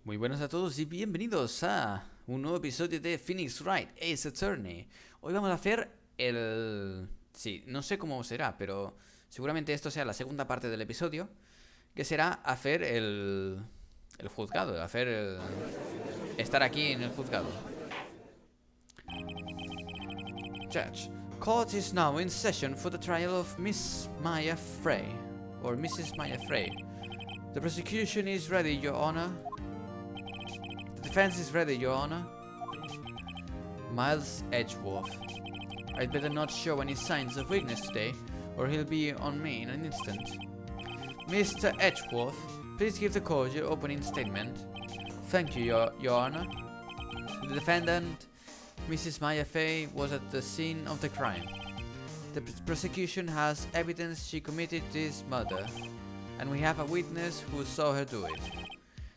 Muy buenas a todos y bienvenidos a un nuevo episodio de Phoenix Wright Ace Attorney. Hoy vamos a hacer el... Sí, no sé cómo será, pero seguramente esto sea la segunda parte del episodio, que será hacer el juzgado, estar aquí en el juzgado. Judge, court is now in session for the trial of Miss Maya Frey, or Mrs. Maya Frey. The prosecution is ready, Your Honor. The defense is ready, Your Honor. Miles Edgeworth. I'd better not show any signs of weakness today, or he'll be on me in an instant. Mr. Edgeworth, please give the court your opening statement. Thank you, Your Honor. The defendant, Mrs. Maya Fey, was at the scene of the crime. The prosecution has evidence she committed this murder, and we have a witness who saw her do it.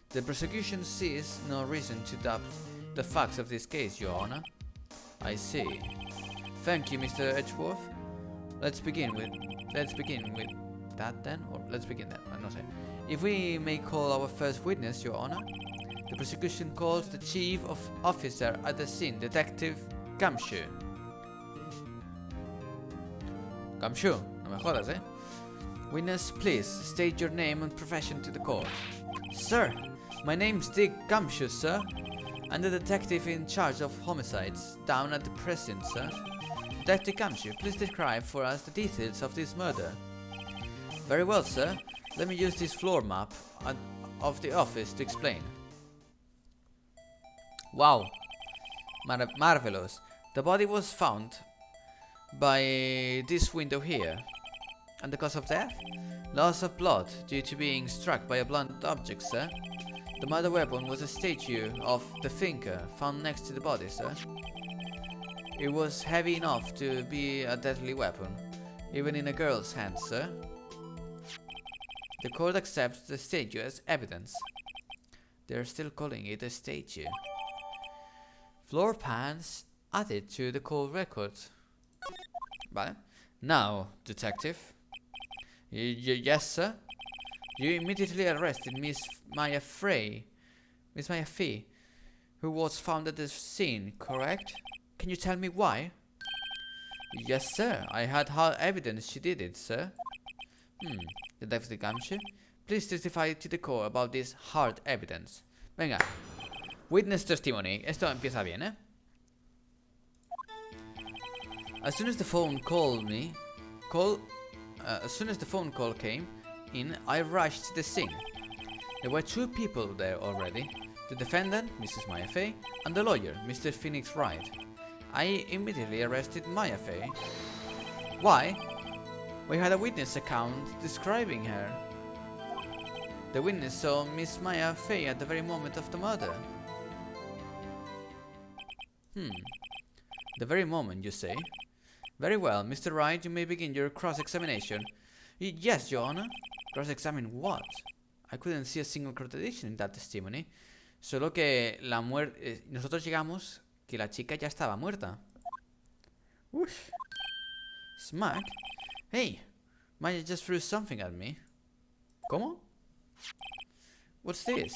The prosecution sees no reason to doubt the facts of this case, Your Honor. I see. Thank you, Mr. Edgeworth. Let's begin with that then, or let's begin then. No sé. If we may call our first witness, Your Honor. The prosecution calls the chief officer at the scene, Detective Gumshoe. Gumshoe, no me jodas, eh? Witness, please state your name and profession to the court. Sir, my name's Dick Gumshoe, sir. I'm the detective in charge of homicides down at the precinct, sir. Detective Gumshoe, please describe for us the details of this murder. Very well, sir. Let me use this floor map of the office to explain. Wow, marvelous. The body was found by this window here. And the cause of death? Loss of blood due to being struck by a blunt object, sir. The murder weapon was a statue of the thinker found next to the body, sir. It was heavy enough to be a deadly weapon, even in a girl's hand, sir. The court accepts the statue as evidence. They're still calling it a statue. Floor pans added to the court record. Vale. Now, detective. Yes, sir. You immediately arrested Miss Maya Fey, who was found at the scene, correct? Can you tell me why? Yes, sir. I had hard evidence she did it, sir. Detective Gumshoe, please testify to the court about this hard evidence. Venga. Witness testimony. Esto empieza bien, ¿eh? As soon as the phone call came in, I rushed to the scene. There were two people there already. The defendant, Mrs. Maya Fey, and the lawyer, Mr. Phoenix Wright. I immediately arrested Maya Fey. Why? We had a witness account describing her. The witness saw Miss Maya Fey at the very moment of the murder. The very moment, you say? Very well, Mr. Wright, you may begin your cross-examination. Yes, Your Honor. Cross-examine what? I couldn't see a single contradiction in that testimony. Solo que la muerte... nosotros llegamos que la chica ya estaba muerta. Whoosh. Smack? Hey, Maya just threw something at me. ¿Cómo? What's this?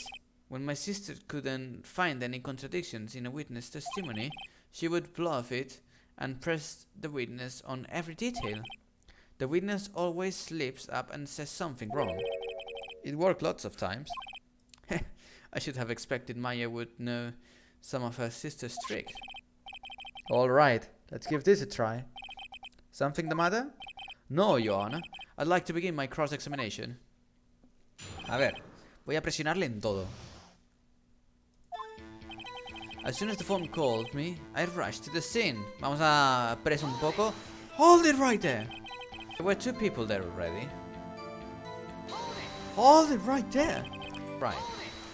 When my sister couldn't find any contradictions in a witness testimony, she would bluff it and press the witness on every detail. The witness always slips up and says something wrong. It worked lots of times. I should have expected Maya would know some of her sister's tricks. Alright, let's give this a try. Something the matter? No, Your Honor. I'd like to begin my cross-examination. A ver, voy a presionarle en todo. As soon as the phone called me, I rushed to the scene. Vamos a preso un poco. Hold it right there! There were two people there already. Hold it right there! Right.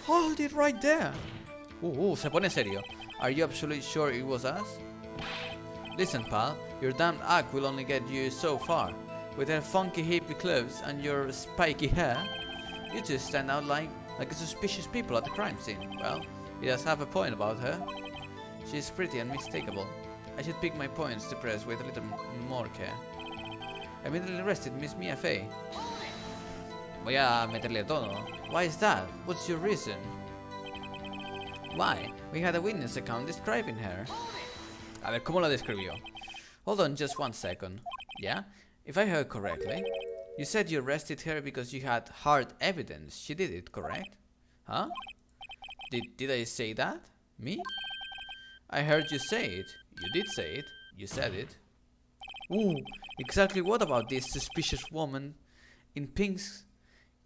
Hold it right there! Se pone serio. Are you absolutely sure it was us? Listen, pal, your damned act will only get you so far. With her funky hippie clothes and your spiky hair, you two stand out like a suspicious people at the crime scene. Well, he does have a point about her. She's pretty unmistakable. I should pick my points to press with a little more care. I immediately arrested Miss Mia Fey. Voy a meterle todo. Why is that? What's your reason? Why? We had a witness account describing her. A ver, ¿cómo la describió? Hold on just 1 second. Yeah? If I heard correctly, you said you arrested her because you had hard evidence. She did it, correct? Huh? Did I say that? Me? I heard you say it. You did say it. You said it. Ooh, exactly what about this suspicious woman in pink's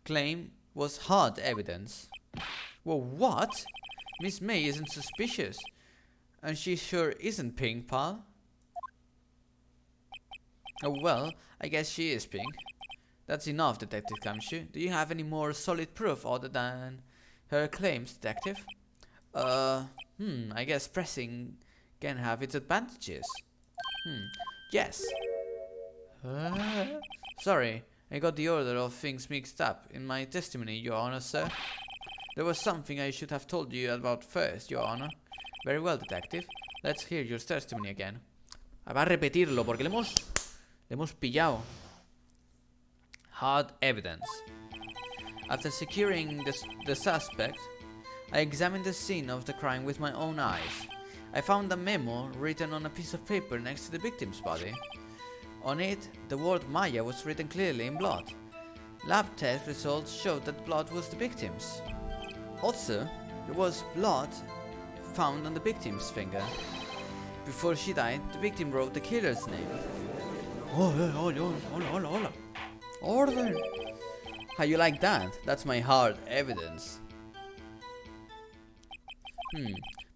claim was hard evidence? Well, what? Miss May isn't suspicious. And she sure isn't pink, pal. Oh well, I guess she is pink. That's enough, Detective Kamshu. Do you have any more solid proof other than her claims, Detective? I guess pressing can have its advantages. Yes. Sorry, I got the order of things mixed up in my testimony, Your Honor, sir. There was something I should have told you about first, Your Honor. Very well, Detective. Let's hear your testimony again. Va a repetirlo porque le hemos pillado. Hard evidence. After securing the suspect, I examined the scene of the crime with my own eyes. I found a memo written on a piece of paper next to the victim's body. On it, the word Maya was written clearly in blood. Lab test results showed that blood was the victim's. Also, there was blood found on the victim's finger. Before she died, the victim wrote the killer's name. Hola. Order! How you like that? That's my hard evidence.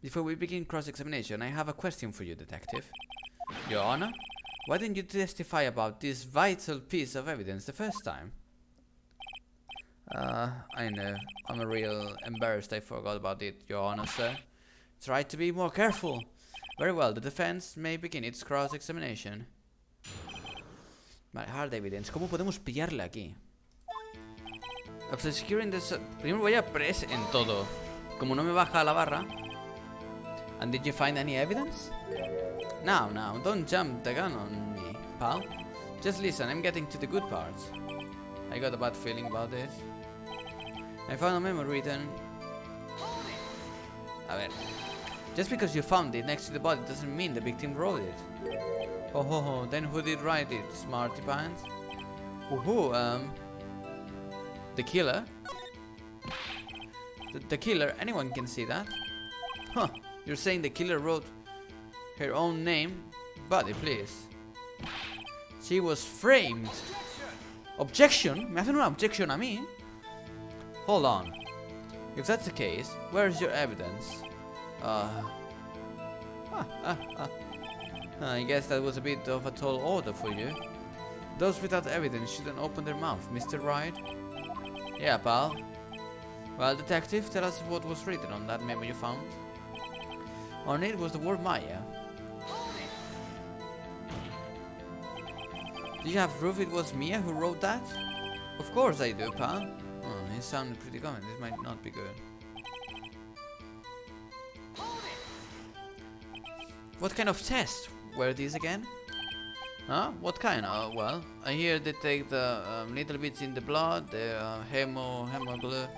Before we begin cross-examination, I have a question for you, Detective. Your Honor, why didn't you testify about this vital piece of evidence the first time? I know. I'm a real embarrassed I forgot about it, Your Honor, sir. Try to be more careful. Very well, the defense may begin its cross-examination. Vale, hard evidence. ¿Cómo podemos pillarle aquí? After securing this... Primero voy a press en todo. Como no me baja la barra. And did you find any evidence? Now, don't jump the gun on me, pal. Just listen, I'm getting to the good parts. I got a bad feeling about this. I found a memo written... A ver. Just because you found it next to the body doesn't mean the victim wrote it. Oh, then who did write it, smarty pants? The killer? The killer, anyone can see that. Huh, you're saying the killer wrote her own name? Buddy, please. She was framed. Objection? ¿Me hacen una objection a mí? Hold on. If that's the case, where's your evidence? I guess that was a bit of a tall order for you. Those without evidence shouldn't open their mouth, Mr. Wright. Yeah, pal. Well, detective, tell us what was written on that memo you found. On it was the word Maya. Do you have proof it was Mia who wrote that? Of course I do, pal. Oh, it sounded pretty common. This might not be good. What kind of tests were these again? Huh? What kind? Well, I hear they take the little bits in the blood, the hemoglobin,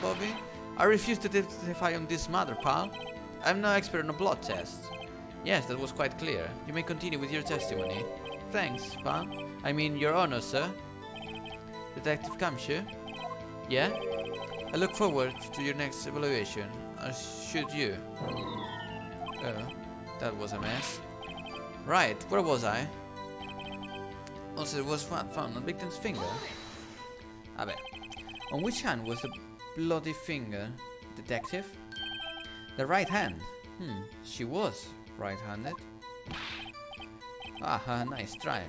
Bobby. I refuse to testify on this matter, pal. I'm no expert on a blood test. Yes, that was quite clear. You may continue with your testimony. Thanks, pal. I mean, Your Honor, sir. Detective Kamshu? Yeah? I look forward to your next evaluation. As should you. Oh, that was a mess. Right, where was I? Also, it was found on the victim's finger. A ver. On which hand was the bloody finger, detective? The right hand. She was right-handed. Nice try.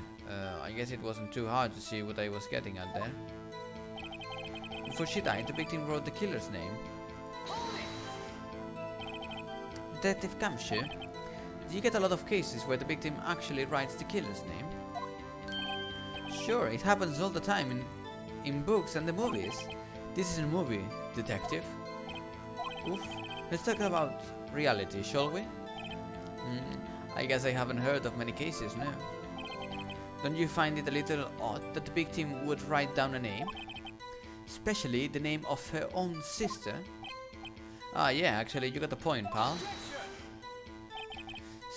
I guess it wasn't too hard to see what I was getting at there. Before she died, the victim wrote the killer's name. Detective Kamshu, do you get a lot of cases where the victim actually writes the killer's name? Sure, it happens all the time in books and the movies. This is a movie, detective. Oof. Let's talk about reality, shall we? I guess I haven't heard of many cases, no. Don't you find it a little odd that the victim would write down a name? Especially the name of her own sister. Ah, yeah, actually, you got the point, pal.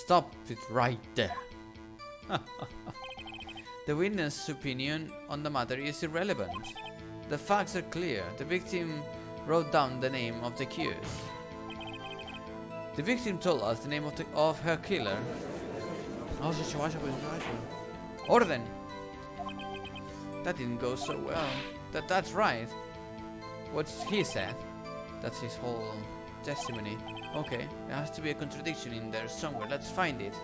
Stop it right there. The witness' opinion on the matter is irrelevant. The facts are clear. The victim wrote down the name of the accused. The victim told us the name of her killer. Orden! That didn't go so well. That's right. What he said. That's his whole testimony. Okay, there has to be a contradiction in there somewhere. Let's find it.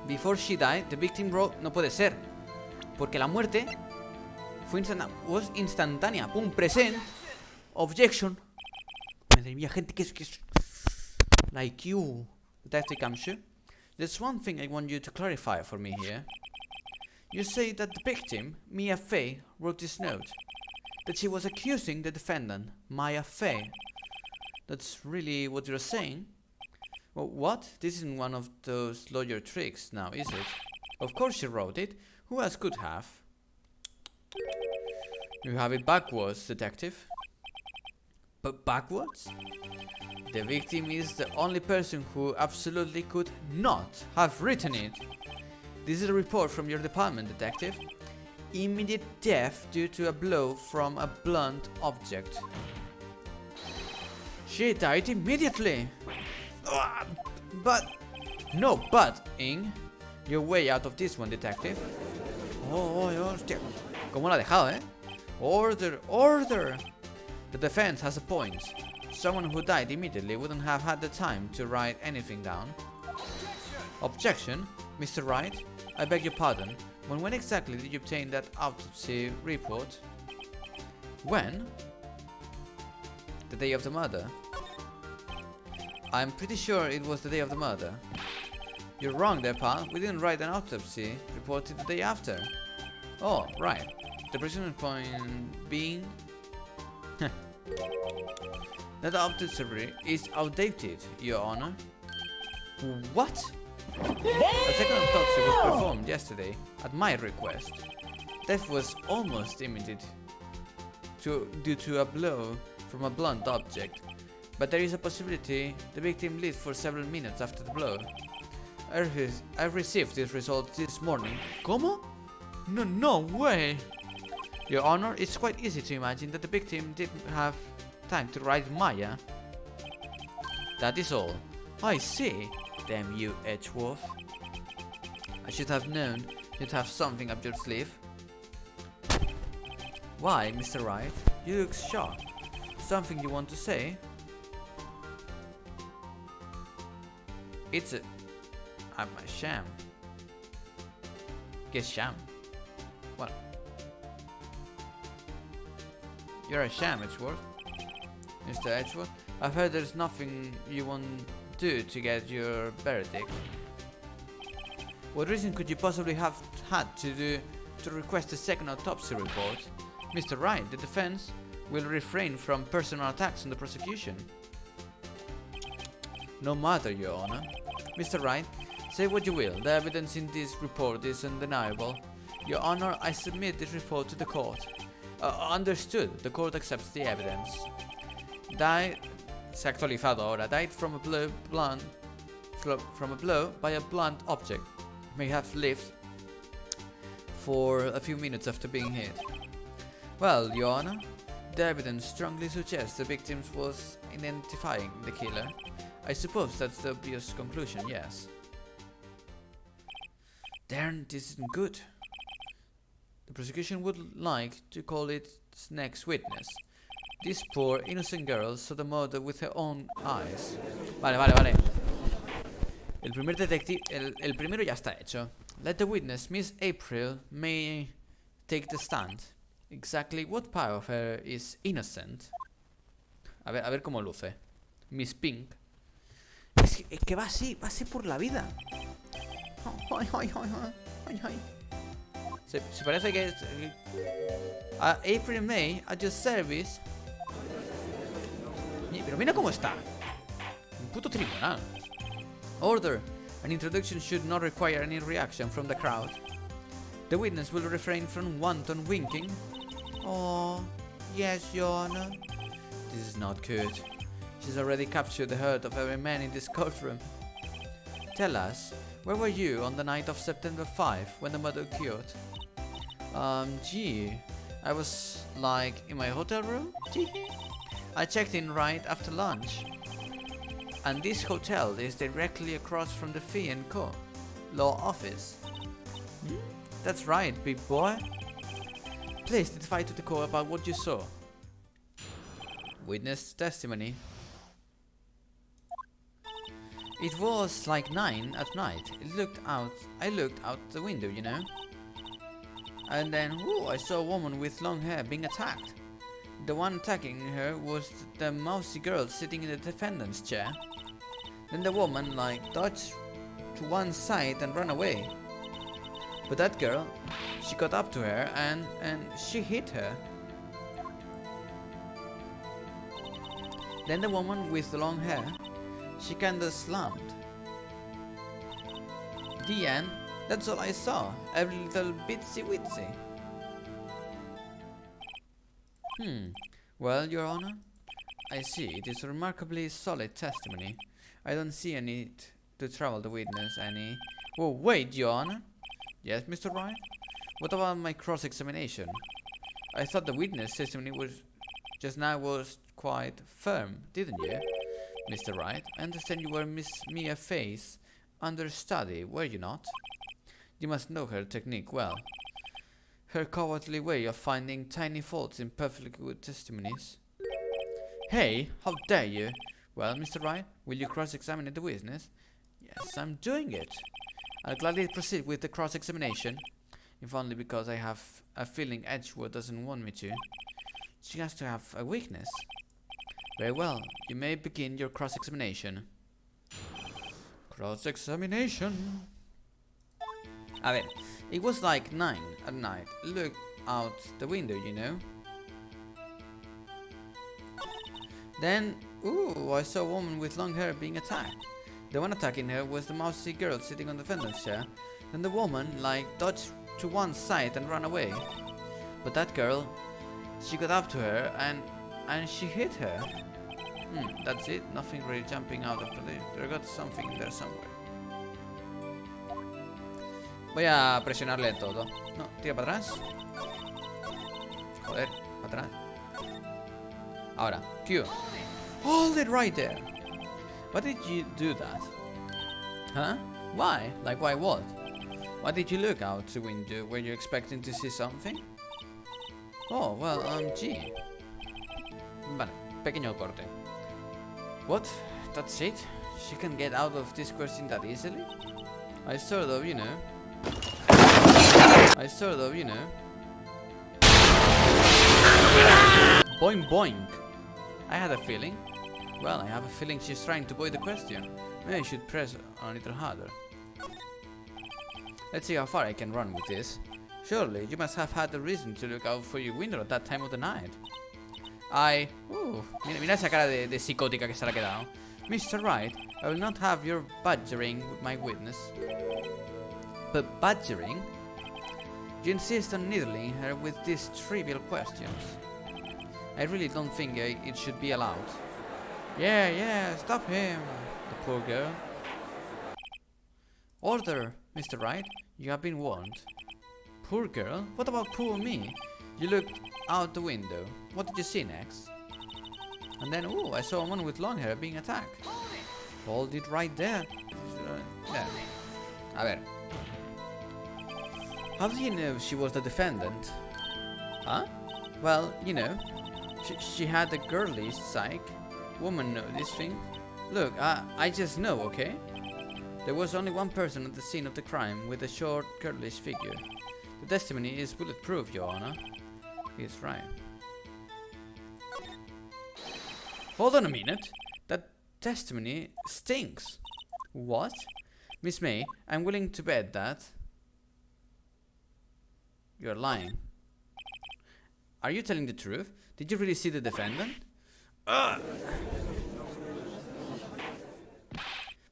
Before she died, the victim wrote... No puede ser. Porque la muerte fue instantánea. Pum, present. Objection. Madre mía, gente, ¿qué es? Like you. Detective Kamshu. There's one thing I want you to clarify for me here. You say that the victim, Mia Fey, wrote this note. That she was accusing the defendant, Maya Fey. That's really what you're saying? Well, what? This isn't one of those lawyer tricks now, is it? Of course she wrote it. Who else could have? You have it backwards, detective. But backwards? The victim is the only person who absolutely could not have written it. This is a report from your department, detective. Immediate death due to a blow from a blunt object. She died immediately. But... No but-ing. Your way out of this one, detective. Oh, hostia. ¿Cómo la ha dejado, eh? Order, order! The defense has a point. Someone who died immediately wouldn't have had the time to write anything down. Objection, Mr. Wright. I beg your pardon. When exactly did you obtain that autopsy report? When? The day of the murder. I'm pretty sure it was the day of the murder. You're wrong there, pal. We didn't write an autopsy report the day after. Oh, right. The present point being... that autopsy is outdated, Your Honor. What? A second autopsy was performed yesterday, at my request. Death was almost immediate due to a blow from a blunt object, but there is a possibility the victim lived for several minutes after the blow. I received these results this morning. ¿Cómo? No way! Your Honor, it's quite easy to imagine that the victim didn't have time to write Maya. That is all. I see. Damn you, Edgeworth. I should have known you'd have something up your sleeve. Why, Mr. Wright? You look shocked. Something you want to say? I'm a sham. Guess sham. What? You're a sham, Edgeworth. Mr. Edgeworth? I've heard there's nothing you won't do to get your verdict. What reason could you possibly have had to request a second autopsy report? Mr. Wright, the defense will refrain from personal attacks on the prosecution. No matter, Your Honor. Mr. Wright, say what you will, the evidence in this report is undeniable. Your Honor, I submit this report to the court. Understood, the court accepts the evidence. Se ha actualizado ahora. Died from a blow by a blunt object. May have lived for a few minutes after being hit. Well, Your Honor, the evidence strongly suggests the victim was identifying the killer. I suppose that's the obvious conclusion, yes. Darn, this isn't good. The prosecution would like to call its next witness. This poor innocent girl saw the murder with her own eyes. Vale. El primer detective, el primero ya está hecho. Let the witness, Miss April, may take the stand. Exactly what part of her is innocent? A ver cómo luce. Miss Pink. Es que va así por la vida. Se parece que es... April May, at your service. Pero mira cómo está. Un puto tribunal. Order. An introduction should not require any reaction from the crowd. The witness will refrain from wanton winking. Oh, yes, Your Honor. This is not good. She's already captured the heart of every man in this courtroom. Tell us, where were you on the night of September 5 when the murder occurred? Gee, I was like in my hotel room. I checked in right after lunch. And this hotel is directly across from the Fee & Co. law office. That's right, big boy. Please testify to the court about what you saw. Witness testimony. It was like 9 at night. I looked out the window, you know. And then, I saw a woman with long hair being attacked. The one attacking her was the mousy girl sitting in the defendant's chair. Then the woman, dodged to one side and ran away. But that girl, she got up to her and she hit her. Then the woman with the long hair, she kinda slumped. The end. That's all I saw. Every little bitsy witsy. Well, Your Honor, I see. It is a remarkably solid testimony. I don't see a need to trouble the witness any. Oh, wait, Your Honor. Yes, Mr. Wright? What about my cross-examination? I thought the witness testimony was quite firm, didn't you, Mr. Wright? I understand you were Miss Mia Faye's understudy, were you not? You must know her technique well. Her cowardly way of finding tiny faults in perfectly good testimonies. Hey, how dare you! Well, Mr. Wright, will you cross-examine the witness? Yes, I'm doing it. I'll gladly proceed with the cross-examination, if only because I have a feeling Edgeworth doesn't want me to. She has to have a weakness. Very well, you may begin your cross-examination. Cross-examination. A ver, it was like 9 at night. Look out the window, you know. Then, I saw a woman with long hair being attacked. The one attacking her was the mousy girl sitting on the defendant's chair. Then the woman, dodged to one side and ran away. But that girl, she got up to her and she hit her. That's it. Nothing really jumping out of the lid. There got something in there somewhere. Voy a presionarle todo. No, tira para atrás. Joder, para atrás. Ahora, Q. Hold it right there. Why did you do that? Huh? Why? Like why what? Why did you look out the window? Were you expecting to see something? Oh, well, gee. Vale, pequeño corte. What? That's it? She can get out of this question that easily? I sort of, you know. Boing boing. I had a feeling. Well, I have a feeling she's trying to avoid the question. Maybe I should press a little harder. Let's see how far I can run with this. Surely, you must have had a reason to look out for your window at that time of the night. Mira esa cara de psicótica que se le ha quedado. Mr. Wright, I will not have your badgering with my witness. But badgering? You insist on needling her with these trivial questions. I really don't think it should be allowed. Yeah, stop him, the poor girl. Order, Mr. Wright, you have been warned. Poor girl? What about poor me? You looked out the window. What did you see next? And then, I saw a woman with long hair being attacked. Hold it right there. There. A ver. How do you know she was the defendant? Huh? Well, you know, she had a girlish psyche. Women know this thing. Look, I just know, okay? There was only one person at the scene of the crime with a short, girlish figure. The testimony is bulletproof, Your Honor. He's right. Hold on a minute. That testimony stinks. What? Miss May, I'm willing to bet that you're lying. Are you telling the truth? Did you really see the defendant?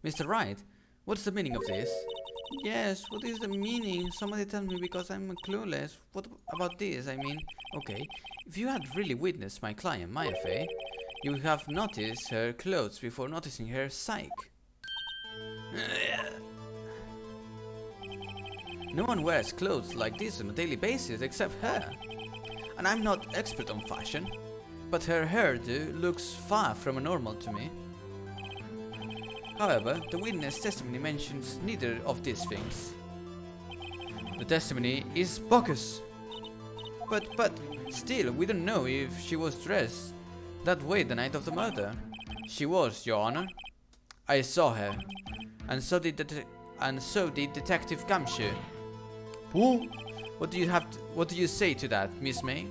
Mr. Wright, what's the meaning of this? Yes, what is the meaning? Somebody tell me because I'm clueless. What about this? I mean, okay, if you had really witnessed my client, Maya Fey, you would have noticed her clothes before noticing her psyche. No one wears clothes like this on a daily basis except her. And I'm not expert on fashion, but her hairdo looks far from normal to me. However, the witness testimony mentions neither of these things. The testimony is bogus. But still, we don't know if she was dressed that way the night of the murder. She was, Your Honor. I saw her, and so did Detective Gamshu. Who? What do you say to that, Miss May?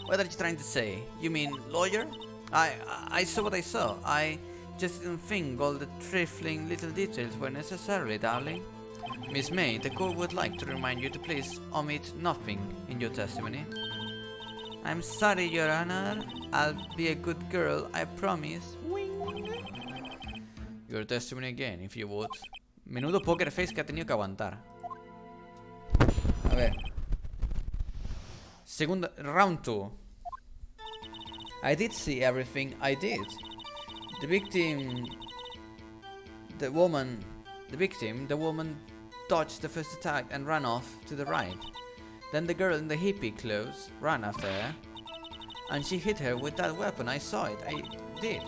What are you trying to say? You mean lawyer? I saw what I saw. I just didn't think all the trifling little details were necessary, darling. Miss May, the court would like to remind you to please omit nothing in your testimony. I'm sorry, Your Honor. I'll be a good girl, I promise. Your testimony again, if you would. Menudo poker face que ha tenido que aguantar. A ver. Segunda, round 2. I did see everything I did. The victim, the woman dodged the first attack and ran off to the right. Then the girl in the hippie clothes ran after her, and she hit her with that weapon. I saw it. I did.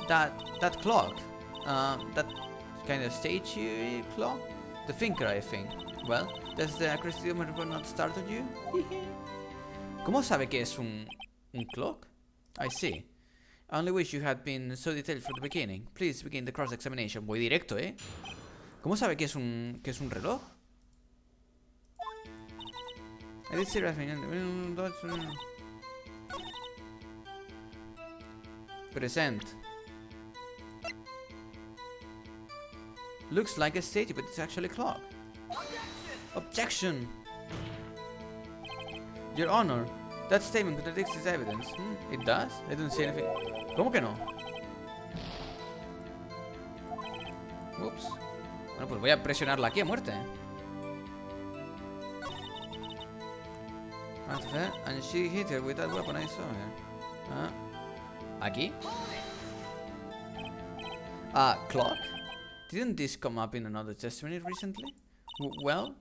That clock, that kind of statue clock, the thinker, I think. Well, does the accuracy report not startle you? ¿Cómo sabe que es un clock? I see. I only wish you had been so detailed from the beginning. Please begin the cross-examination. Voy directo, ¿eh? ¿Cómo sabe que es un reloj? I did see present. Looks like a statue, but it's actually a clock. Objection! Your Honor, that statement contradicts his evidence. It does? I don't see anything. ¿Cómo que no? Ups. Bueno, pues voy a presionarla aquí a muerte. And she hit her with that weapon I saw her. ¿Aquí? Clock? Didn't this come up in another testimony recently? Well,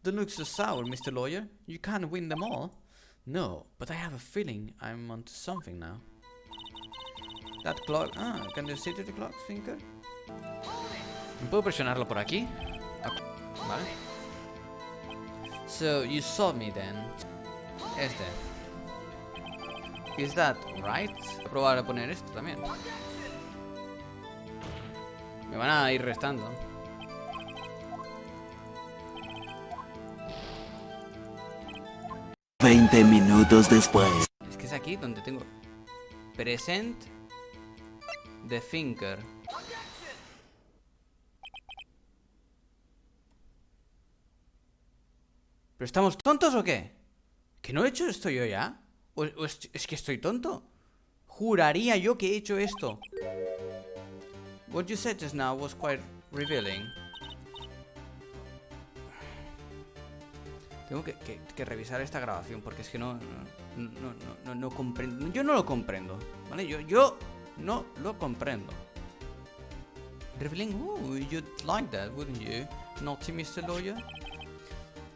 don't look so sour, Mr. Lawyer. You can't win them all. No, but I have a feeling I'm onto something now. That clock... can you see to the clock, thinker? ¿Puedo presionarlo por aquí? Okay. Vale. So, you saw me then. Is that right? Voy a probar a poner esto también. Me van a ir restando. Veinte minutos después. Es que es aquí donde tengo present the thinker. ¿Pero estamos tontos o qué? ¿Que no he hecho esto yo ya? ¿O es que estoy tonto? Juraría yo que he hecho esto. What you said just now was quite revealing. Tengo que revisar esta grabación porque es que no comprendo. Yo no lo comprendo, ¿vale? Yo no lo comprendo. Revealing? Ooh, you'd like that, wouldn't you? Naughty Mr. Lawyer?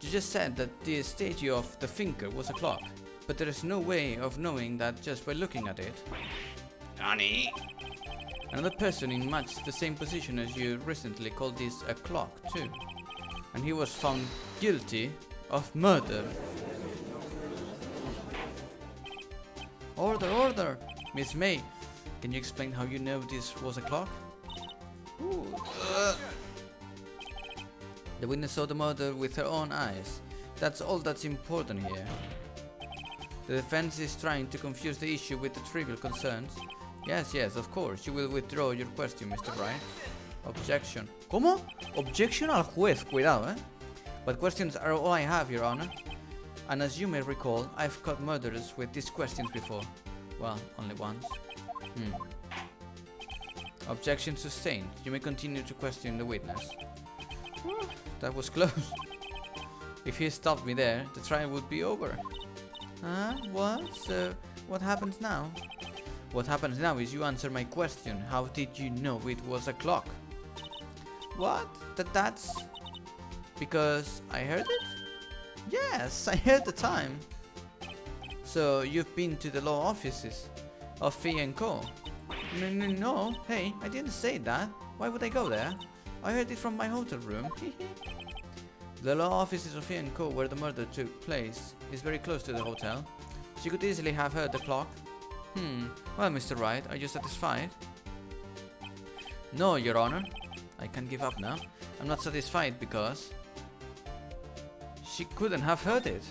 You just said that the statue of the thinker was a clock, but there is no way of knowing that just by looking at it. Nani? Another person in much the same position as you recently called this a clock too, and he was found guilty of murder. Order, order! Miss May, can you explain how you know this was a clock? Ooh, The witness saw the murder with her own eyes. That's all that's important here. The defense is trying to confuse the issue with the trivial concerns. Yes, of course. You will withdraw your question, Mr. Wright. Objection. ¿Cómo? Objection al juez. Cuidado, eh? But questions are all I have, Your Honor. And as you may recall, I've caught murderers with these questions before. Well, only once. Objection sustained. You may continue to question the witness. Whew, that was close. If he stopped me there, the trial would be over. What? So, what happens now? What happens now is you answer my question. How did you know it was a clock? What? That's... because I heard it? Yes, I heard the time. So, you've been to the law offices of Fee & Co? No, hey, I didn't say that. Why would I go there? I heard it from my hotel room. The law offices of Fee & Co, where the murder took place, is very close to the hotel. She could easily have heard the clock. Well, Mr. Wright, are you satisfied? No, Your Honor. I can't give up now. I'm not satisfied because... she couldn't have heard it.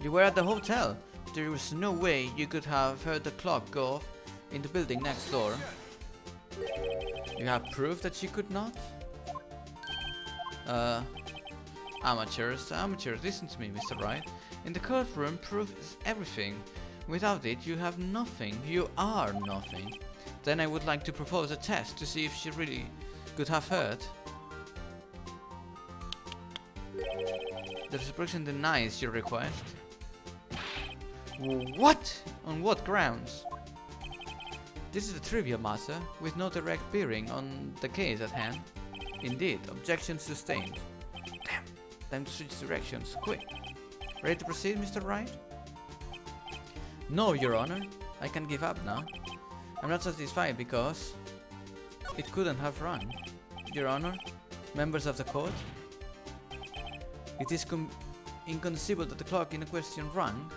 You were at the hotel. There was no way you could have heard the clock go off in the building next door. You have proof that she could not? Amateurs, listen to me, Mr. Wright. In the courtroom, proof is everything. Without it, you have nothing. You are nothing. Then I would like to propose a test to see if she really could have heard. The prosecution denies your request. What? On what grounds? This is a trivial matter with no direct bearing on the case at hand. Indeed, objection sustained. Damn, time to switch directions, quick. Ready to proceed, Mr. Wright? No, Your Honor. I can give up now. I'm not satisfied because it couldn't have run. Your Honor, members of the court, it is inconceivable that the clock in question rang.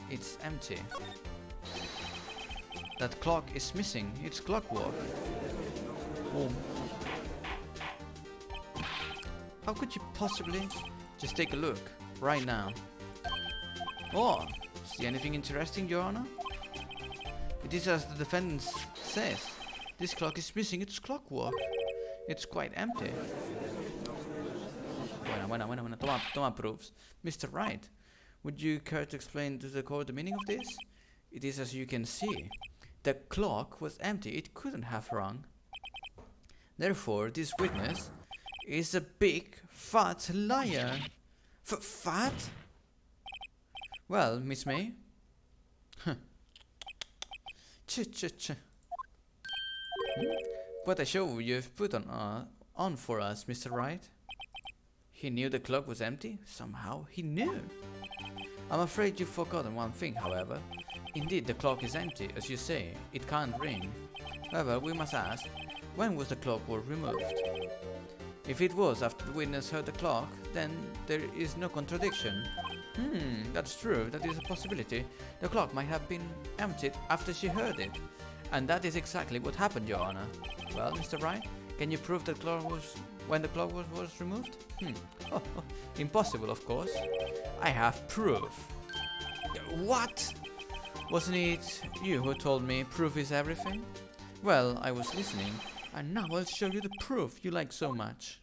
It's empty. That clock is missing. It's clockwork. Boom. How could you possibly? Just take a look right now. Oh, see anything interesting, Your Honor? It is as the defendant says. This clock is missing its clockwork. It's quite empty. Bueno. Toma proofs. Mr. Wright, would you care to explain to the court the meaning of this? It is as you can see. The clock was empty. It couldn't have rung. Therefore, this witness is a big, fat liar. Fat? Well, Miss May? What a show you've put on for us, Mr. Wright. He knew the clock was empty? Somehow he knew. I'm afraid you've forgotten one thing, however. Indeed, the clock is empty, as you say. It can't ring. However, we must ask, when was the clockwork removed? If it was after the witness heard the clock, then there is no contradiction. That's true. That is a possibility. The clock might have been emptied after she heard it. And that is exactly what happened, Your Honor. Well, Mr. Wright, can you prove that clock was when the clock was removed? Impossible, of course. I have proof. What? Wasn't it you who told me proof is everything? Well, I was listening, and now I'll show you the proof you like so much.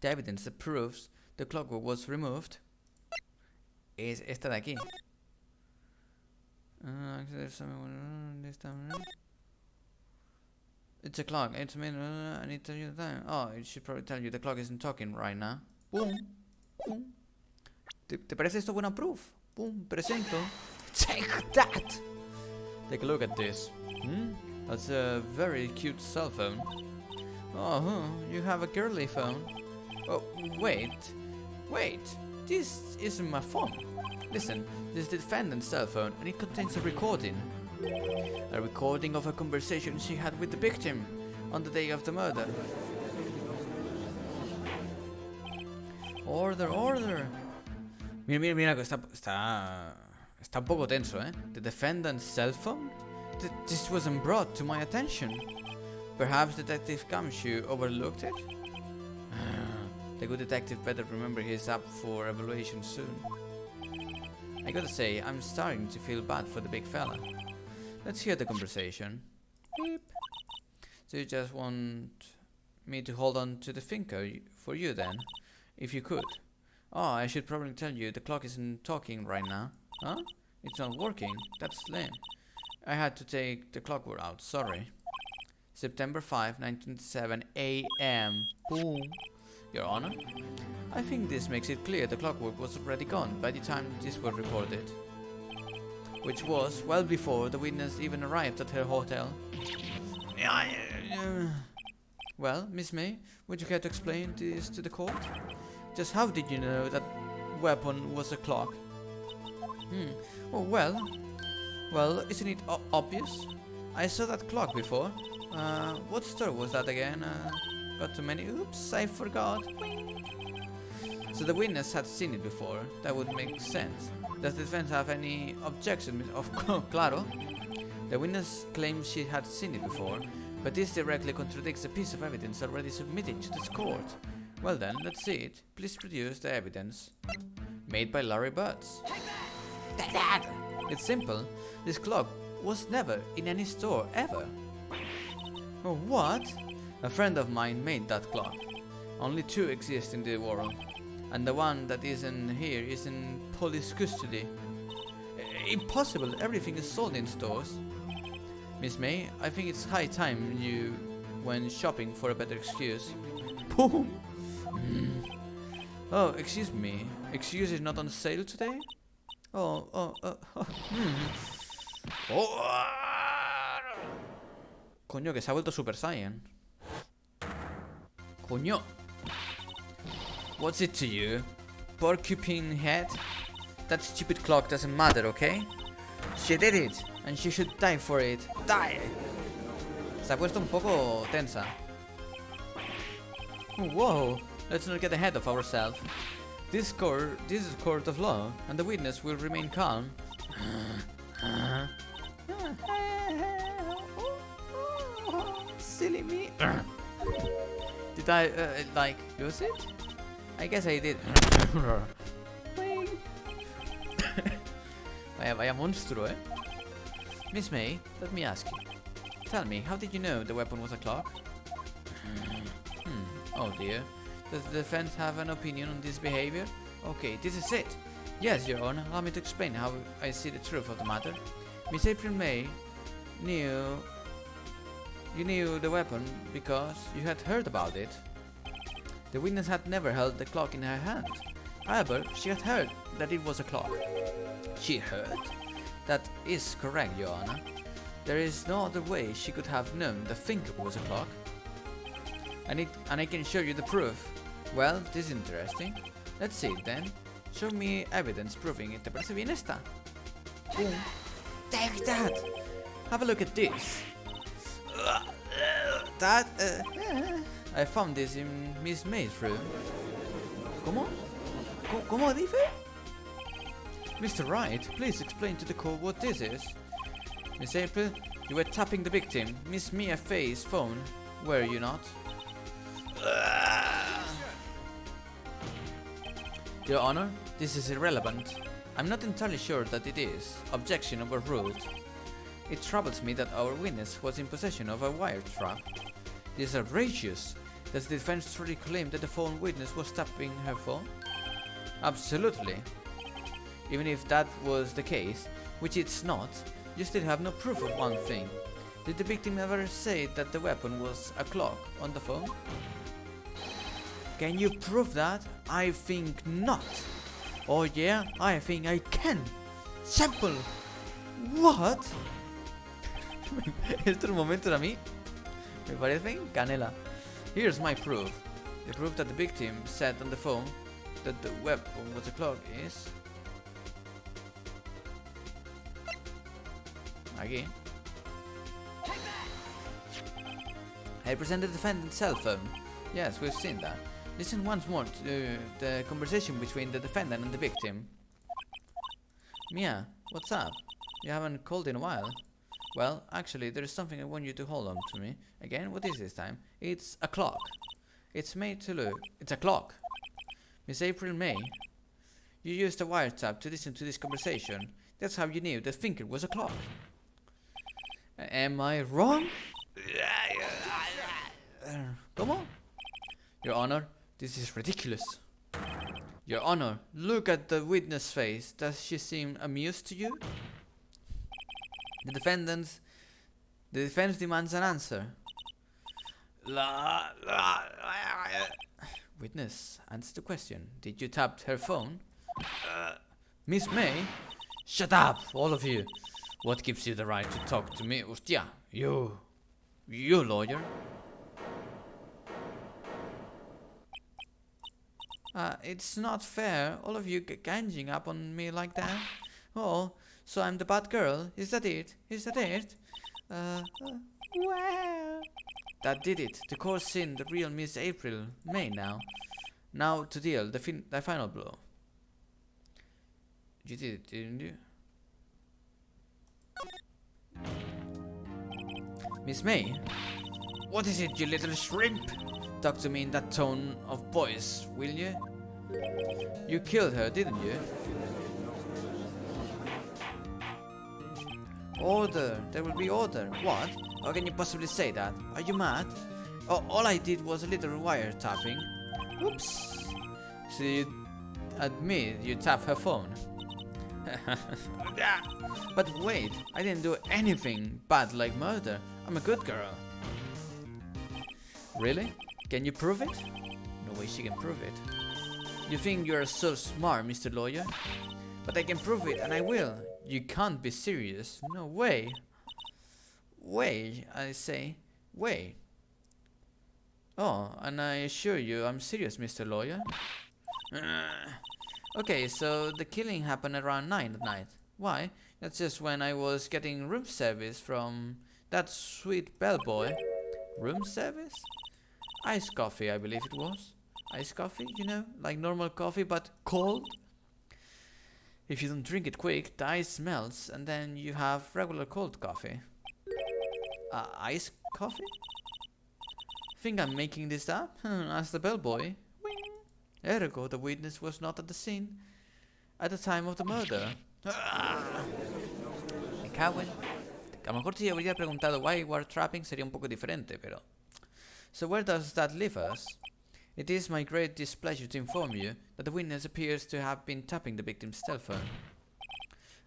The evidence that proves the clockwork was removed es esta de aquí. It's a clock. It's a minute. I need to tell you the time. Oh, it should probably tell you the clock isn't talking right now. Boom. Boom. ¿Te parece esto buena proof? Boom. Presento. Take that! Take a look at this. That's a very cute cell phone. Oh, you have a girly phone. Oh, wait. This isn't my phone. Listen, this is the defendant's cell phone, and it contains a recording. A recording of a conversation she had with the victim on the day of the murder. Order. Mira, que está un poco tenso, eh? The defendant's cell phone? This wasn't brought to my attention. Perhaps Detective Kamshu overlooked it? The good detective better remember he's up for evaluation soon. I gotta say, I'm starting to feel bad for the big fella. Let's hear the conversation. Beep. So you just want me to hold on to the finger for you then? If you could. Oh, I should probably tell you the clock isn't talking right now. Huh? It's not working. That's lame. I had to take the clockwork out, sorry. September 5, 1997 a.m. Boom. Your Honor, I think this makes it clear the clockwork was already gone by the time this was recorded. Which was well before the witness even arrived at her hotel. Well, Miss May, would you care to explain this to the court? Just how did you know that weapon was a clock? Oh, well, isn't it obvious? I saw that clock before. What store was that again? Got too many. Oops, I forgot. So the witness had seen it before. That would make sense. Does the defense have any objection? Of course, claro. The witness claims she had seen it before, but this directly contradicts a piece of evidence already submitted to this court. Well then, let's see it. Please produce the evidence. Made by Larry Butts. Dad! It's simple. This clock was never in any store, ever. Oh, what? A friend of mine made that clock. Only two exist in the world. And the one that isn't here is in police custody. Impossible, everything is sold in stores. Miss May, I think it's high time you went shopping for a better excuse. Boom! Oh, excuse me. Excuse is not on sale today? Oh. Coño, que se ha vuelto Super Saiyan. Coño. What's it to you? Porcupine head? That stupid clock doesn't matter, okay? She did it, and she should die for it. Die! Se ha puesto un poco tensa. Whoa, let's not get ahead of ourselves. This is a court of law, and the witness will remain calm. Silly me. Did I, like, lose it? I guess I did. Vaya monstruo, eh? Miss May, let me ask you. Tell me, how did you know the weapon was a clock? Oh dear. Does the defense have an opinion on this behavior? Okay, this is it. Yes, Your Honor, allow me to explain how I see the truth of the matter. Miss April May knew... You knew the weapon because you had heard about it. The witness had never held the clock in her hand. However, she had heard that it was a clock. She heard? That is correct, Your Honor. There is no other way she could have known the finger was a clock. And I can show you the proof. Well, this is interesting. Let's see it then. Show me evidence proving it. ¿Te parece bien esta? Boom. Take that! Have a look at this. That, I found this in Miss May's room. ¿Cómo? ¿Cómo dice? Mr. Wright, please explain to the court what this is. Miss April, you were tapping the victim, Miss Mia Faye's phone, were you not? Your Honor, this is irrelevant. I'm not entirely sure that it is. Objection overruled. It troubles me that our witness was in possession of a wire trap. This is outrageous. Does the defense truly claim that the phone witness was tapping her phone? Absolutely. Even if that was the case, which it's not, you still have no proof of one thing. Did the victim ever say that the weapon was a clock on the phone? Can you prove that? I think not. Oh yeah, I think I can. Sample. What? Estos momentos a mí me parecen canela. Here's my proof. The proof that the victim said on the phone that the weapon was a clock is... Aquí. I presented the defendant's cell phone. Yes, we've seen that. Listen once more to the conversation between the defendant and the victim. Mia, what's up? You haven't called in a while. Well, actually, there is something I want you to hold on to me. Again, what is this time? It's a clock. It's made to look. It's a clock. Miss April May, you used a wiretap to listen to this conversation. That's how you knew the finger was a clock. Am I wrong? ¿Cómo? Your Honor, this is ridiculous. Your Honor, look at the witness face. Does she seem amused to you? The defense demands an answer. Witness, answer the question. Did you tap her phone? Miss May? Shut up, all of you. What gives you the right to talk to me? Hostia, you lawyer. It's not fair, all of you ganging up on me like that. Oh, so I'm the bad girl, is that it? Well... That did it. The court seen the real Miss April May now. Now to deal the final blow. You did it, didn't you? Miss May? What is it, you little shrimp? Talk to me in that tone of voice, will you? You killed her, didn't you? Order! There will be order. What? How can you possibly say that? Are you mad? Oh, all I did was a little wiretapping. Oops. So you admit you tapped her phone. But wait, I didn't do anything bad like murder. I'm a good girl. Really? Can you prove it? No way she can prove it. You think you're so smart, Mr. Lawyer? But I can prove it, and I will. You can't be serious. No way. Way, I say. Way. Oh, and I assure you I'm serious, Mr. Lawyer. Okay, so the killing happened around 9 at night. Why? That's just when I was getting room service from that sweet bellboy. Room service? Iced coffee, I believe it was. Iced coffee, you know, like normal coffee but cold. If you don't drink it quick, the ice melts and then you have regular cold coffee. Iced coffee? Think I'm making this up? Asked the bellboy. Ergo, the witness was not at the scene at the time of the murder. Me cago en... A lo mejor si habría preguntado why were trapping sería un poco diferente, pero... So where does that leave us? It is my great displeasure to inform you that the witness appears to have been tapping the victim's cell phone.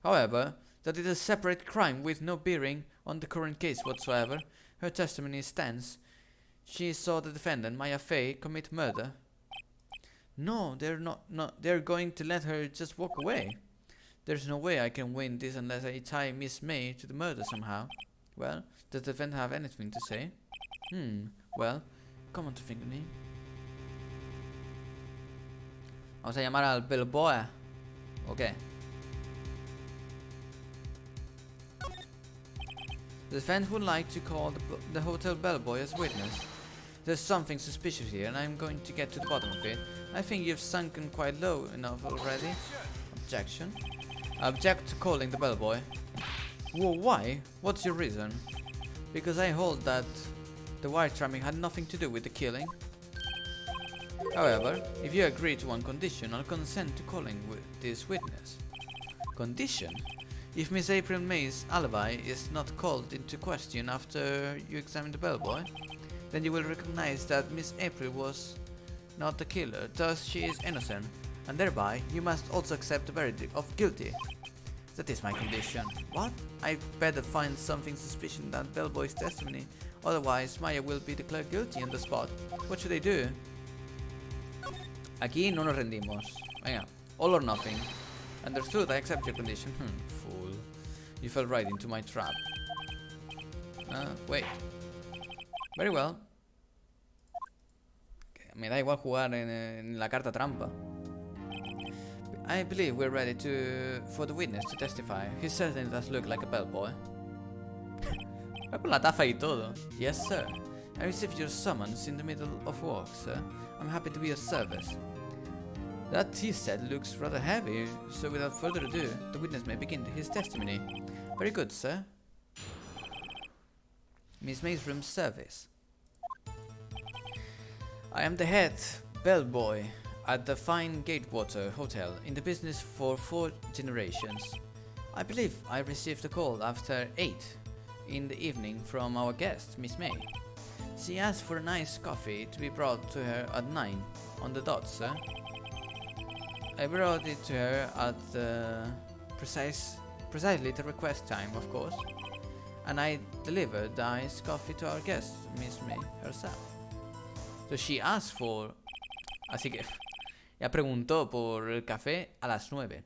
However, that it is a separate crime with no bearing on the current case whatsoever. Her testimony stands. She saw the defendant, Maya Fey, commit murder. No, they're going to let her just walk away. There's no way I can win this unless I tie Miss May to the murder somehow. Well, does the defendant have anything to say? Well, come on to think of me. Vamos a llamar al bellboy. Okay. The defendant would like to call the hotel bellboy as witness. There's something suspicious here, and I'm going to get to the bottom of it. I think you've sunken quite low enough already. Objection. I object to calling the bellboy. Whoa, why? What's your reason? Because I hold that the wiretapping had nothing to do with the killing. However, if you agree to one condition, I'll consent to calling this witness. Condition? If Miss April May's alibi is not called into question after you examine the bellboy, then you will recognize that Miss April was not the killer, thus she is innocent, and thereby you must also accept the verdict of guilty. That is my condition. What? I better find something suspicious in that bellboy's testimony, otherwise Maya will be declared guilty on the spot. What should I do? Aquí no nos rendimos. Venga, all or nothing. Understood, I accept your condition. Fool. You fell right into my trap. Wait. Very well. Me da igual jugar en la carta trampa. I believe we're ready for the witness to testify. He certainly does look like a bellboy. Va con la taza y todo. Yes, sir. I received your summons in the middle of work, sir. I'm happy to be of service. That tea set looks rather heavy, so without further ado, the witness may begin his testimony. Very good, sir. Miss May's room service. I am the head bellboy at the fine Gatewater Hotel, in the business for 4 generations. I believe I received a call after 8 in the evening from our guest, Miss May. She asked for a nice coffee to be brought to her at 9 on the dot, sir. I brought it to her at the precise precisely the request time, of course. And I delivered the iced coffee to our guest, Miss May herself. So she asked for... Así que ella preguntó por el café a las 9.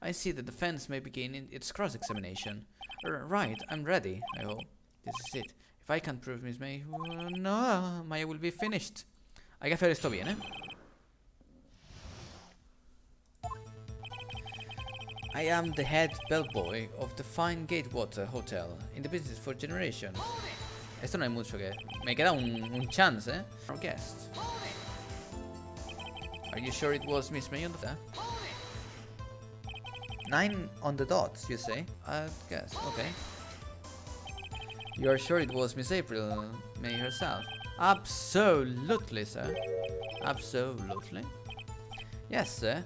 I see the defense may begin its cross-examination. Right, I'm ready, I hope. This is it. If I can't prove Miss May... no, Maya will be finished. Hay que hacer esto bien, ¿eh? I am the head bellboy of the fine Gatewater Hotel, in the business for generations. Esto no hay mucho que... Me queda un chance, ¿eh? Our guest. Are you sure it was Miss May on the... 9 on the dot, you say? I guess, okay. You are sure it was Miss April May herself? Absolutely, sir. Absolutely. Yes, sir.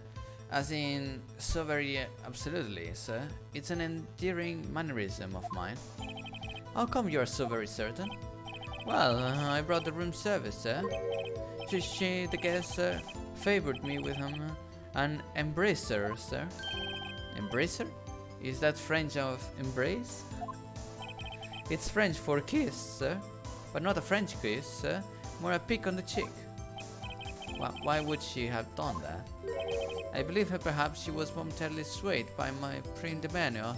As in, so very absolutely, sir. It's an endearing mannerism of mine. How come you are so very certain? Well, I brought the room service, sir. She the guest, sir, favored me with an embracer, sir. Embracer? Is that French of embrace? It's French for kiss, sir. But not a French kiss, sir. More a peck on the cheek. Why would she have done that? I believe her perhaps she was momentarily swayed by my pre-demeanor.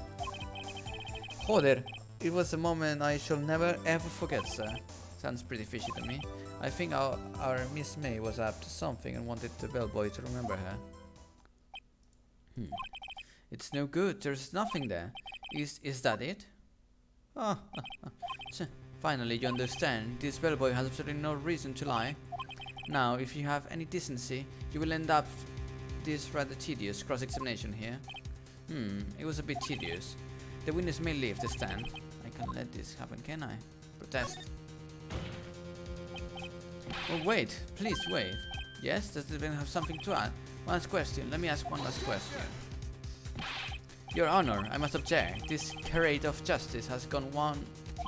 Joder, it was a moment I shall never ever forget, sir. Sounds pretty fishy to me. I think our Miss May was up to something and wanted the bellboy to remember her. It's no good, there's nothing there. Is that it? Oh, finally you understand. This bellboy has absolutely no reason to lie. Now, if you have any decency, you will end up this rather tedious cross-examination here. It was a bit tedious. The witness may leave the stand. I can't let this happen, can I? Protest. Oh, wait. Please wait. Yes, does the defendant have something to add? One last question. Let me ask one last question. Your Honor, I must object. This charade of justice has gone on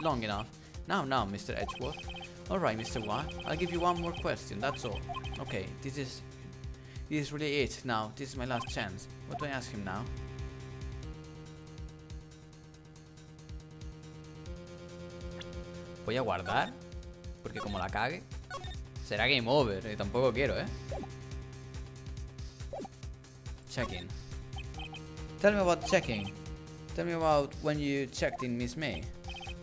long enough. Now, Mr. Edgeworth. Alright, Mr. Watt. I'll give you one more question, that's all. Okay, this is really it now. This is my last chance. What do I ask him now? Voy a guardar, porque como la cague, será game over, y tampoco quiero, ¿eh? Check-in. Tell me about checking. Tell me about when you checked in Miss May.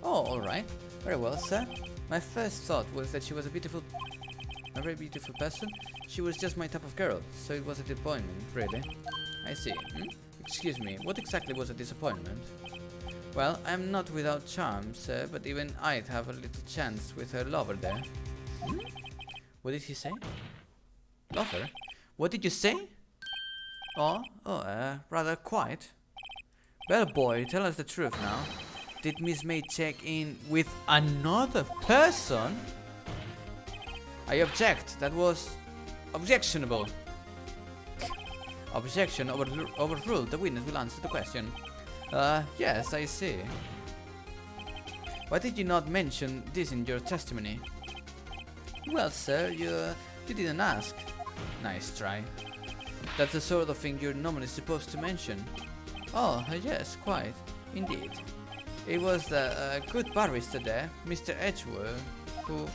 Oh, alright. Very well, sir. My first thought was that she was a very beautiful person. She was just my type of girl, so it was a disappointment, really. I see. Excuse me, what exactly was a disappointment? Well, I'm not without charm, sir, but even I'd have a little chance with her lover there. What did he say? Lover? What did you say? Rather quiet. Well, boy, tell us the truth now. Did Miss May check in with another person? I object. That was objectionable. Objection overruled. The witness will answer the question. Yes, I see. Why did you not mention this in your testimony? Well, sir, you didn't ask. Nice try. That's the sort of thing you're normally supposed to mention. Oh, yes, quite. Indeed. It was the good barrister there, Mr. Edgeworth, who...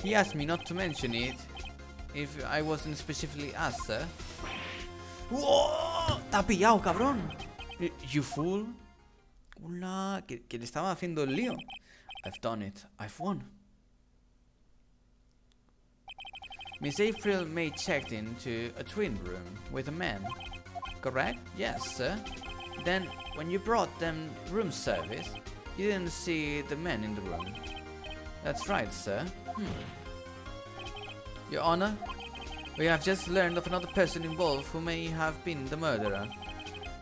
He asked me not to mention it if I wasn't specifically asked, sir. ¡Wow! ¡Te ha pillado, cabrón! You fool. Hola, que le estaba haciendo el lío. I've done it. I've won. Miss April May checked into a twin room with a man. Correct? Yes, sir. Then, when you brought them room service, you didn't see the man in the room. That's right, sir. Your Honor, we have just learned of another person involved who may have been the murderer.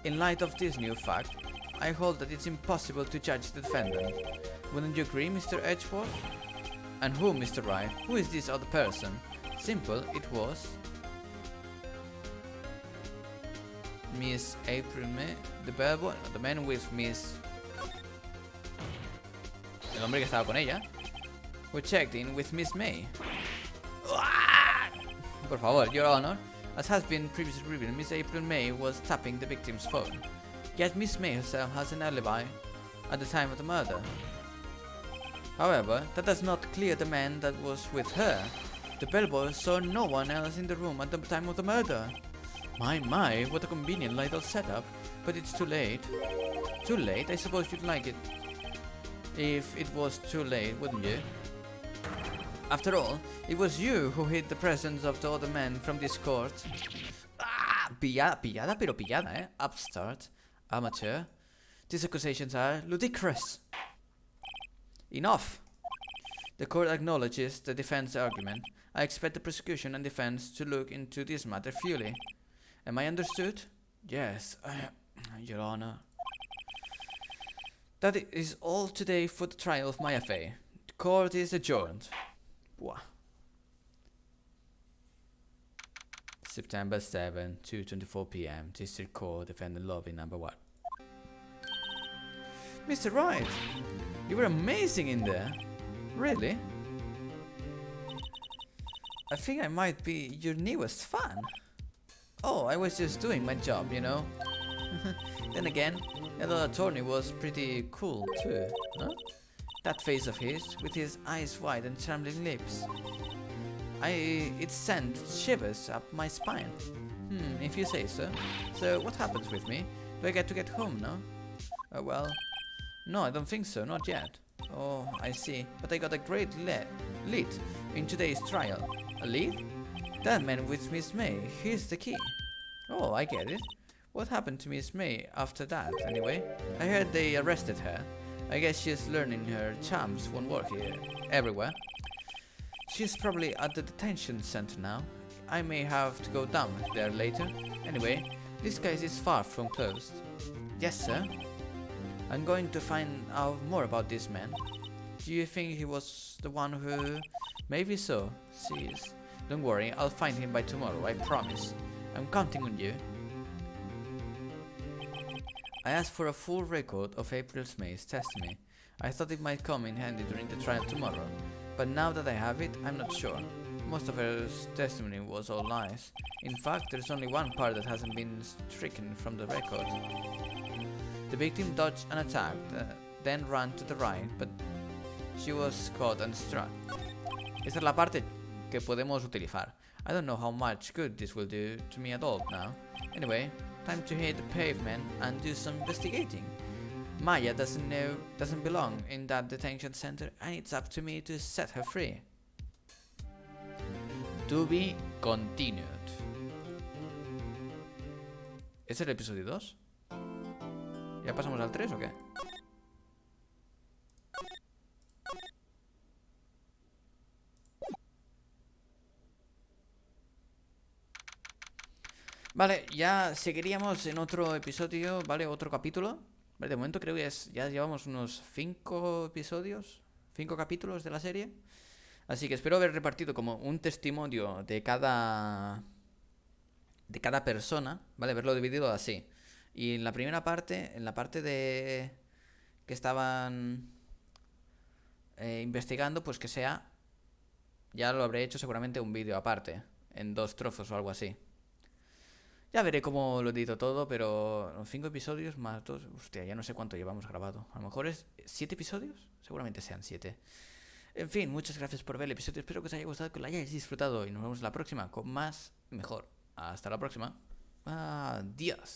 In light of this new fact, I hold that it's impossible to judge the defendant. Wouldn't you agree, Mr. Edgeworth? And who, Mr. Wright? Who is this other person? Simple, it was Miss April May, the bellboy, the man with Miss... El hombre que estaba con ella. Who checked in with Miss May. Por favor, Your Honor. As has been previously revealed, Miss April May was tapping the victim's phone. Yet Miss May herself has an alibi at the time of the murder. However, that does not clear the man that was with her. The bellboy saw no one else in the room at the time of the murder. My, what a convenient little setup. But it's too late. Too late? I suppose you'd like it if it was too late, wouldn't you? After all, it was you who hid the presence of the other men from this court. Ah! Pillada, pero pillada, eh? Upstart. Amateur. These accusations are ludicrous. Enough! The court acknowledges the defense argument. I expect the prosecution and defense to look into this matter fully. Am I understood? Yes, Your Honor. That is all today for the trial of my affair. The court is adjourned. Wow. September 7, 2:24 p.m. District Court, Defendant Lobby number 1. Mr. Wright, you were amazing in there. Really? I think I might be your newest fan. Oh, I was just doing my job, you know. Then again, the other attorney was pretty cool too, huh? That face of his, with his eyes wide and trembling lips. It sent shivers up my spine. If you say so. So, what happens with me? Do I get to get home now? Well, no, I don't think so, not yet. Oh, I see. But I got a great lead in today's trial. A lead? That man with Miss May, he's the key. Oh, I get it. What happened to Miss May after that, anyway? I heard they arrested her. I guess she's learning her charms won't work here, everywhere. She's probably at the detention center now. I may have to go down there later. Anyway, this case is far from closed. Yes, sir. I'm going to find out more about this man. Do you think he was the one who... Maybe so. Jeez. Don't worry, I'll find him by tomorrow, I promise. I'm counting on you. I asked for a full record of April May's testimony. I thought it might come in handy during the trial tomorrow, but now that I have it, I'm not sure. Most of her testimony was all lies. In fact, there's only one part that hasn't been stricken from the record. The victim dodged an attack, then ran to the right, but she was caught and struck. Esta es la parte que podemos utilizar. I don't know how much good this will do to me at all now. Anyway, time to hit the pavement and do some investigating. Maya doesn't belong in that detention center, and it's up to me to set her free. To be continued. ¿Es el episodio 2? ¿Ya pasamos al 3 o qué? Vale, ya seguiríamos en otro episodio, ¿vale? Otro capítulo. Vale, de momento creo que ya llevamos unos 5 episodios, 5 capítulos de la serie. Así que espero haber repartido como un testimonio de cada persona, ¿vale? Verlo dividido así. Y en la primera parte, en la parte de que estaban investigando, pues que sea, ya lo habré hecho seguramente un vídeo aparte, en 2 trozos o algo así. Ya veré cómo lo edito todo, pero 5 episodios más 2... Hostia, ya no sé cuánto llevamos grabado. A lo mejor es 7 episodios. Seguramente sean 7. En fin, muchas gracias por ver el episodio. Espero que os haya gustado, que lo hayáis disfrutado. Y nos vemos la próxima con más y mejor. Hasta la próxima. Adiós.